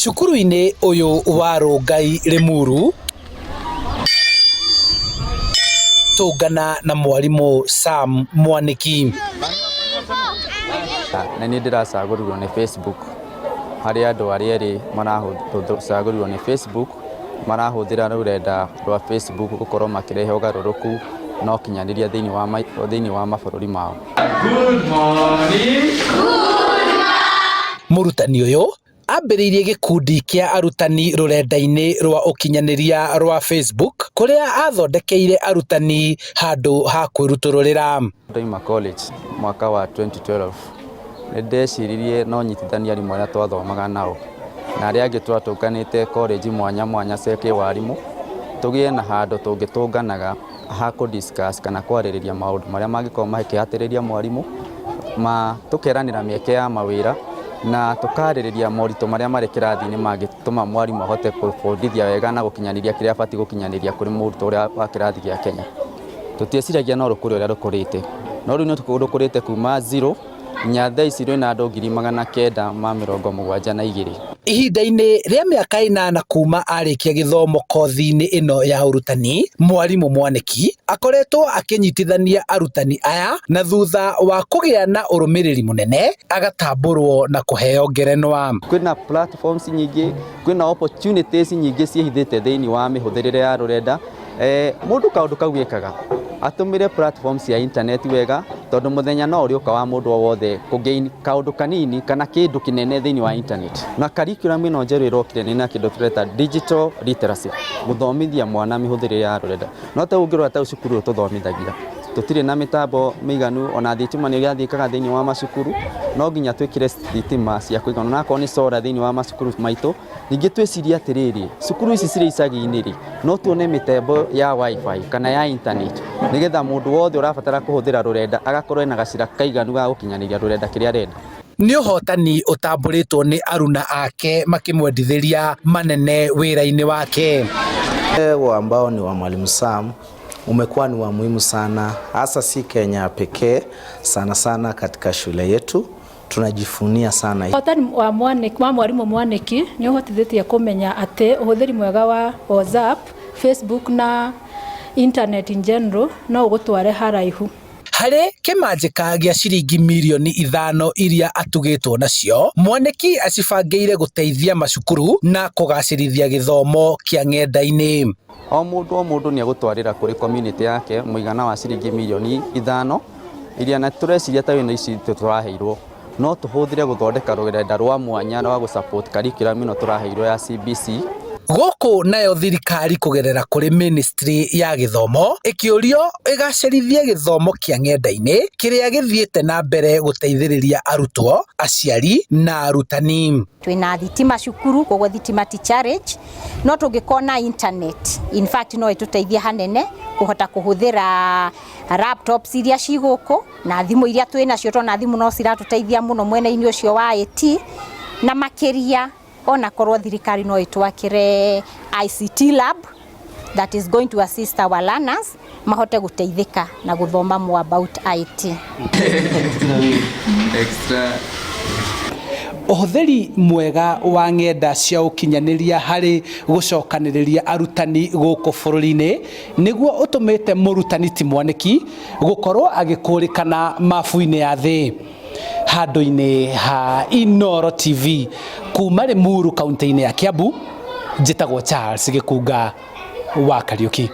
Cukuru-inĩ ũyũ wa Rongai Limuru tũngana na mwarimũ Sam Mwaniki. Na nĩ ndĩracagũrirwo nĩ Facebook, harĩa andũ arĩa erĩ maracagũrirwo nĩ Facebook marahũthĩra rũrenda rwa Facebook gũkorwo makĩrehe ũgarũrũku na ũkinyanĩria thĩinĩ wa mabũrũri mao. Good morning. Mũrutani ũyũ ambĩrĩirie gĩkundi kĩa arutani rũrenda-inĩ rwa ũkinyanĩria rwa Facebook kũrĩa athondekeire arutani handũ ha kwĩrutũrũrĩra. Ndoima college mwaka wa 2012 nĩ ndeciririe no nyitithania arimũ arĩa twathomaga nao na arĩa angĩ twatũnganĩte college mwanya mwanya cia kĩwarimũ tũgĩe na handũ tũngĩtũnganaga ha kũ-discuss kana kwarĩrĩria maũndũ marĩa mangĩkorwo makĩhatĩrĩria mwarimũ, tũkeranĩra mĩeke ya mawĩra na tũkarĩrĩria moritũ marĩa marĩ kĩrathi-inĩ mangĩtũma mwarimũ ahote kũbundithia wega na gũkinyanĩria kĩrĩa abatiĩ gũkinyanĩria kũrĩ mũrutwo ũrĩa wa kĩrathi gĩa Kenya. Tũtieciragia no rũkũrĩ ũrĩa rũkũrĩte, no rĩu nĩ rũkũrĩte kuma 0 nginya thaa ici rwĩna andũ 972. Ihinda-inĩ rĩa mĩaka 8 kuma arĩkia gĩthomo kothi-inĩ ĩno ya ũrutani, mwarimũ Mwaniki akoretwo akĩnyitithania arutani aya na thutha wa kũgĩa na ũrũmĩrĩri mũnene agatambũrwo na kũheo ngerenwa. Kwĩna platforms nyingĩ, kwĩna opportunities nyingĩ ciĩhithĩte thĩinĩ wa mĩhũthĩrĩre ya rũrenda. Mũndũ kaũndũ kau gĩkaga atũmĩre platforms ya internet wega, tondũ mũthenya no ũrĩũka wa mũndũ o wothe kũgain kaũndũ kanini kana kĩndũ kĩnene thĩinĩ wa internet. Na curriculum ĩno njerũ ĩrokire nĩ na kĩndũ tũreta digital literacy, gũthomithia mwana mĩhũthĩrĩre ya rũrenda. No ta ũngĩrora ta cukuru tũthomithagia tũtirĩ na mĩtambo mĩiganu, ona thitima nĩ ĩrathiĩkaga thĩinĩ wa macukuru, no nginya twĩkĩre thitima cia kũigana na akorwo nĩ solar thĩinĩ wa macukuru maitũ. Ningĩ twĩciria atĩrĩrĩ, cukuru ici cirĩ icagi-inĩ no tuone mĩtambo ya wifi kana ya internet, nĩgetha mũndũ wothe ũrabatara kũhũthĩra rũrenda agakorwo ena gacira kaiganu ga gũkinyanĩria rũrenda kĩrĩa arenda. Nĩ ũhotani ũtambũrĩtwo nĩ aruna ake makĩmwendithĩria manene wĩra-inĩ wake. Ambao ni wa Mwalimu Sam umekuwa ni wa muhimu sana, hasa si Kenya pekee, sana sana katika shule yetu tunajifunia sana. Ũhotani wa Mwalimu Mwaniki nĩ ũhotithĩtie kũmenya atĩ ũhũthĩri mwega wa WhatsApp, Facebook na internet in general no ũgũtware haraihu. Harĩ kĩmanjĩka gĩa ciringi mirioni 5 iria atugĩtwo nacio, Mwaniki acibangĩire gũteithia macukuru na kũgacĩrithia gĩthomo kĩa ng'enda-inĩ. O mũndũ nĩ egũtwarĩra kũrĩ community yake mũigana wa ciringi mirioni 5 iria na tũreciria ta wĩna ici tũraheirwo, no tũhũthĩre gũthondeka rũrenda rwa mwanya rwa gũsupport curriculum ĩno tũraheirwo ya CBC. Gũkũ nayo thirikari kũgerera kũrĩ Ministry ya Gĩthomo ĩkĩũrio ĩgacĩrithie gĩthomo kĩa ng'enda-inĩ kĩrĩa gĩthiĩte na mbere gũteithĩrĩria arutwo, aciari na arutani. Twĩna thitima cukuru, koguo thitima ti challenge, no tũngĩkorwo na internet, in fact no ĩtũteithie hanene kũhota kũhũthĩra laptops iria cigũkũ na thimũ iria twĩnacio, twana thimũ no ciratũteithia mũno mwena-inĩ ũcio wa IT, na makĩria ona korwo thirikari no ĩtwakĩre ICT lab that is going to assist our learners mahote gũteithĩka na gũthoma more about IT. Ũhũthĩri mwega wa ng'enda cia ũkinyanĩria harĩ gũcokanĩrĩria arutani gũkũ bũrũri-inĩ nĩguo ũtũmĩte mũrutani ti Mwaniki gũkorwo agĩkũrĩkana mabu-inĩ ya thĩ. Handũ-inĩ ha Inooro TV kuma Limuru kaunti-inĩ ya Kiambu, njĩtagwo Charles Gĩkunga wa Kariuki.